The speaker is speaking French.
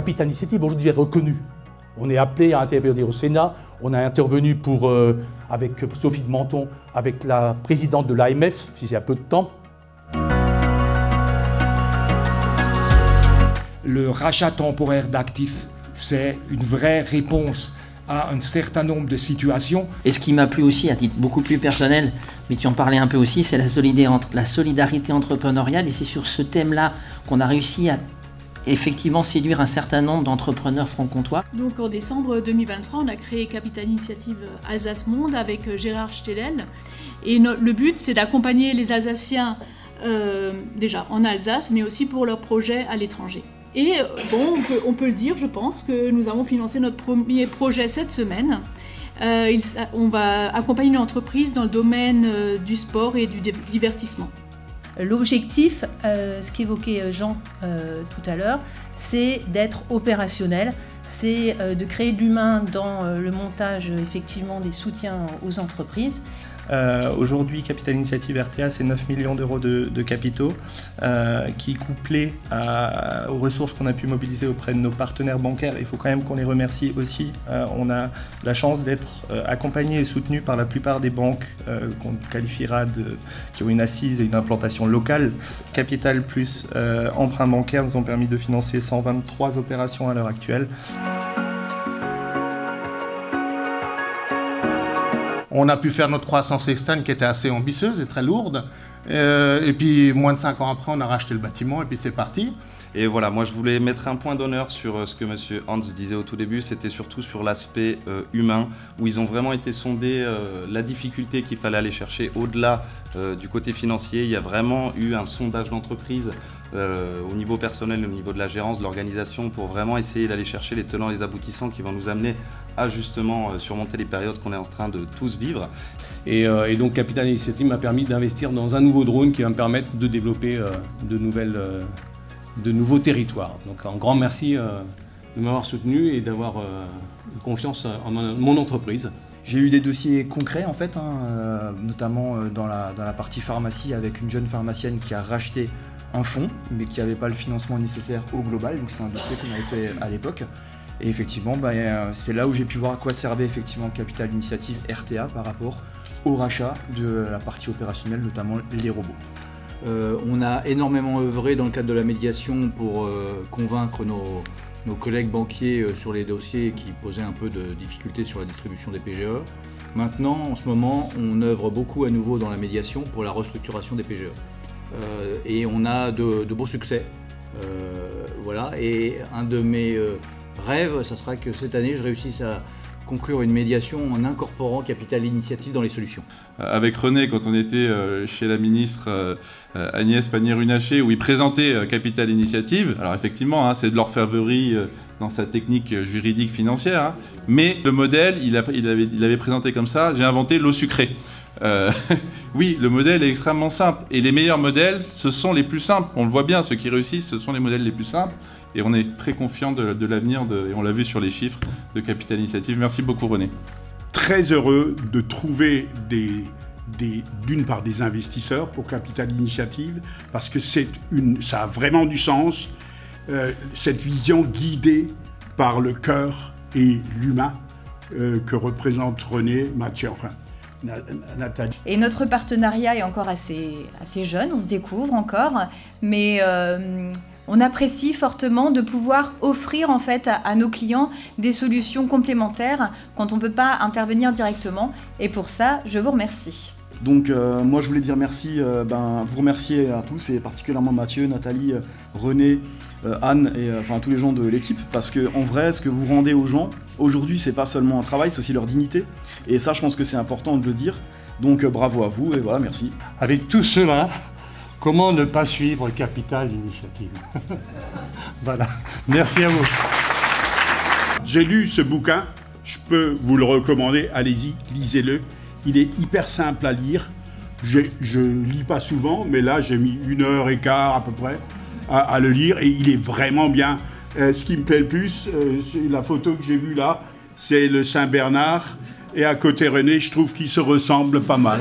Capital Initiative aujourd'hui est reconnu. On est appelé à intervenir au Sénat. On a intervenu avec Sophie de Menton, avec la présidente de l'AMF, il y a peu de temps. Le rachat temporaire d'actifs, c'est une vraie réponse à un certain nombre de situations. Et ce qui m'a plu aussi, à titre beaucoup plus personnel, mais tu en parlais un peu aussi, c'est la solidarité entrepreneuriale. Et c'est sur ce thème-là qu'on a réussi à effectivement séduire un certain nombre d'entrepreneurs franc-comtois. Donc en décembre 2023, on a créé Capital Initiative Alsace Monde avec Gérard Stellel. Et le but, c'est d'accompagner les Alsaciens déjà en Alsace, mais aussi pour leurs projets à l'étranger. Et bon, on peut le dire, je pense, que nous avons financé notre premier projet cette semaine. On va accompagner une entreprise dans le domaine du sport et du divertissement. L'objectif, ce qu'évoquait Jean tout à l'heure, c'est d'être opérationnel, c'est de créer de l'humain dans le montage effectivement des soutiens aux entreprises. Aujourd'hui, Capital Initiative RTA, c'est 9 millions d'euros de capitaux qui, couplés aux ressources qu'on a pu mobiliser auprès de nos partenaires bancaires, il faut quand même qu'on les remercie aussi. On a la chance d'être accompagnés et soutenus par la plupart des banques qu'on qualifiera qui ont une assise et une implantation locale. Capital plus emprunt bancaire nous ont permis de financer 123 opérations à l'heure actuelle. On a pu faire notre croissance externe qui était assez ambitieuse et très lourde. Et puis, moins de 5 ans après, on a racheté le bâtiment et puis c'est parti. Et voilà, moi je voulais mettre un point d'honneur sur ce que M. Hans disait au tout début, c'était surtout sur l'aspect humain, où ils ont vraiment été sondés la difficulté qu'il fallait aller chercher au-delà du côté financier. Il y a vraiment eu un sondage d'entreprise au niveau personnel, au niveau de la gérance, de l'organisation, pour vraiment essayer d'aller chercher les tenants et les aboutissants qui vont nous amener à justement surmonter les périodes qu'on est en train de tous vivre. Et donc Capital Initiative m'a permis d'investir dans un nouveau drone qui va me permettre de développer de nouveaux territoires. Donc un grand merci de m'avoir soutenu et d'avoir confiance en mon entreprise. J'ai eu des dossiers concrets en fait, notamment dans la partie pharmacie avec une jeune pharmacienne qui a racheté un fonds mais qui n'avait pas le financement nécessaire au global, donc c'est un dossier qu'on avait fait à l'époque. Et effectivement, c'est là où j'ai pu voir à quoi servait effectivement Capital Initiative RTA par rapport au rachat de la partie opérationnelle, notamment les robots. On a énormément œuvré dans le cadre de la médiation pour convaincre nos collègues banquiers sur les dossiers qui posaient un peu de difficultés sur la distribution des PGE. Maintenant, en ce moment, on œuvre beaucoup à nouveau dans la médiation pour la restructuration des PGE. Et on a de beaux succès. Voilà. Et un de mes rêves, ça sera que cette année, je réussisse à conclure une médiation en incorporant Capital Initiative dans les solutions. Avec René, quand on était chez la ministre Agnès Pannier-Runacher, où il présentait Capital Initiative, alors effectivement, c'est de l'orfèvrerie dans sa technique juridique financière, mais le modèle, il avait présenté comme ça, j'ai inventé l'eau sucrée. Oui, le modèle est extrêmement simple, et les meilleurs modèles, ce sont les plus simples. On le voit bien, ceux qui réussissent, ce sont les modèles les plus simples. Et on est très confiant de l'avenir, et on l'a vu sur les chiffres de Capital Initiative. Merci beaucoup René. Très heureux de trouver d'une part des investisseurs pour Capital Initiative, parce que ça a vraiment du sens, cette vision guidée par le cœur et l'humain que représente René, Mathieu, enfin Nathalie. Et notre partenariat est encore assez jeune, on se découvre encore, mais on apprécie fortement de pouvoir offrir en fait à nos clients des solutions complémentaires quand on ne peut pas intervenir directement. Et pour ça, je vous remercie. Donc moi je voulais dire merci, vous remercier à tous et particulièrement Mathieu, Nathalie, René, Anne et enfin tous les gens de l'équipe, parce que en vrai ce que vous rendez aux gens aujourd'hui c'est pas seulement un travail, c'est aussi leur dignité, et ça je pense que c'est important de le dire. Donc bravo à vous et voilà, merci. Avec tout cela, comment ne pas suivre Capital Initiative? Voilà, merci à vous. J'ai lu ce bouquin, je peux vous le recommander, allez-y, lisez-le. Il est hyper simple à lire. Je lis pas souvent, mais là j'ai mis 1h15 à peu près à le lire et il est vraiment bien. Ce qui me plaît le plus, c'est la photo que j'ai vue là, c'est le Saint-Bernard et à côté René, je trouve qu'ils se ressemblent pas mal.